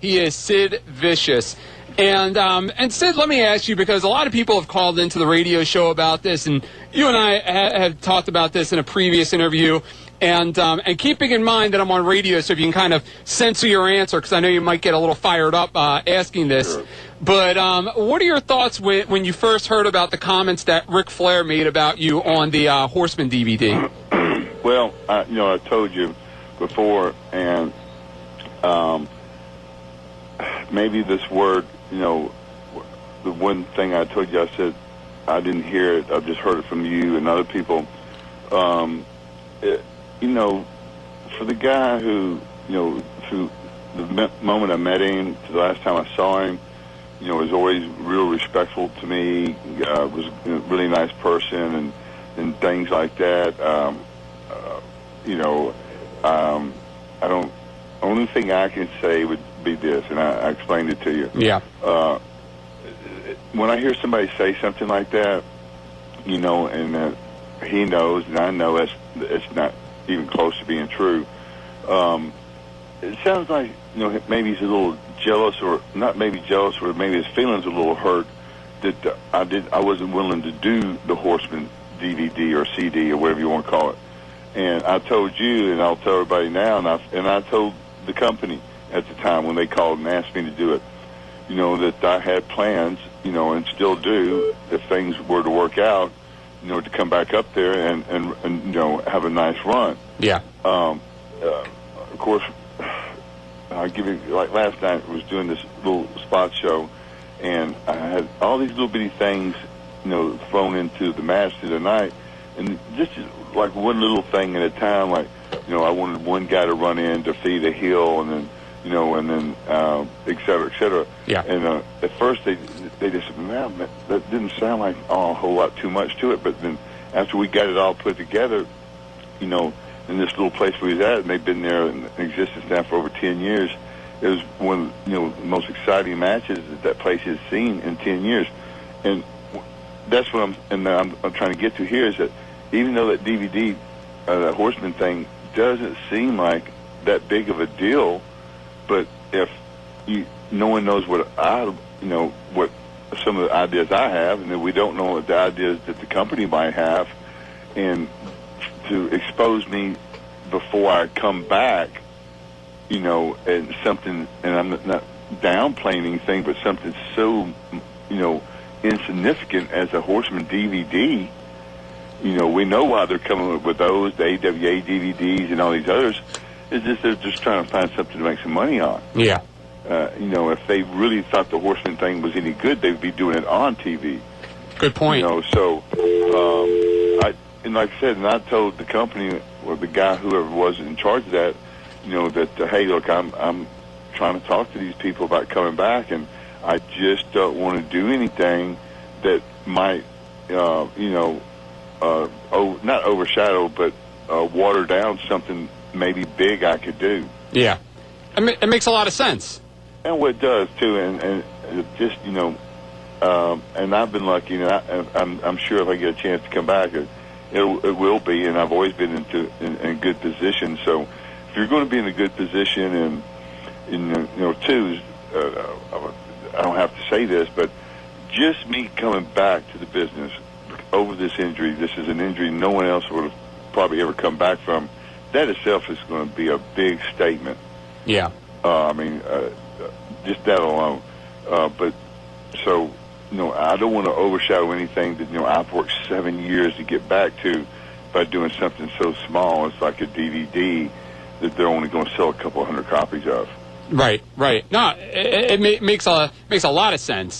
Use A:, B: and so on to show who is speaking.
A: He is Sid Vicious. And Sid, let me ask you, because a lot of people have called into the radio show about this, and you and I have talked about this in a previous interview. And keeping in mind that I'm on radio, so if you can kind of censor your answer, because I know you might get a little fired up asking this.
B: Sure.
A: But what are your thoughts when you first heard about the comments that Ric Flair made about you on the Horseman DVD?
B: Well, I told you before, and maybe this word, the one thing I told you, I said I didn't hear it. I've just heard it from you and other people. For the guy who, through the moment I met him to the last time I saw him, was always real respectful to me, was a really nice person and things like that. Only thing I can say would be this, and I explained it to you.
A: Yeah.
B: When I hear somebody say something like that, and he knows, and I know it's not even close to being true. It sounds like maybe he's a little jealous, or not maybe jealous, or maybe his feelings a little hurt that I wasn't willing to do the Horseman DVD or CD or whatever you want to call it. And I told you, and I'll tell everybody now, and I told the company at the time when they called and asked me to do it, that I had plans, and still do, if things were to work out, to come back up there and have a nice run.
A: Yeah.
B: Of course, I'll give you, like last night, I was doing this little spot show, and I had all these little bitty things, thrown into the match through the night, and just like one little thing at a time, like, I wanted one guy to run in, defeat a heel, and then, et cetera, et cetera.
A: Yeah.
B: And at first they just said, man, that didn't sound like a whole lot too much to it. But then after we got it all put together, in this little place we was at, and they've been there in existence now for over 10 years, it was one of the most exciting matches that place has seen in 10 years. And that's what I'm trying to get to here, is that even though that DVD, that Horseman thing, doesn't seem like that big of a deal, but if no one knows what what some of the ideas I have, and then we don't know what the ideas that the company might have, and to expose me before I come back, and something, and I'm not downplaying anything, but something so, insignificant as a Horseman DVD. We know why they're coming up with those, the AWA DVDs and all these others. It's just they're just trying to find something to make some money on.
A: Yeah.
B: If they really thought the Horseman thing was any good, they'd be doing it on TV.
A: Good point.
B: And like I said, and I told the company, or the guy, whoever was in charge of that, that, hey, look, I'm trying to talk to these people about coming back, and I just don't want to do anything that might, not overshadow, but water down something maybe big I could do.
A: Yeah. It makes a lot of sense.
B: And what it does, too, and just, and I've been lucky, and I'm sure if I get a chance to come back, it will be, and I've always been in good position. So if you're going to be in a good position, and too, I don't have to say this, but just me coming back to the business over this injury, this is an injury no one else would have probably ever come back from, that itself is going to be a big statement.
A: Yeah.
B: Just that alone. But so, I don't want to overshadow anything that, I've worked 7 years to get back to by doing something so small. It's like a DVD that they're only going to sell a couple 100 copies of.
A: Right. No, it makes a lot of sense.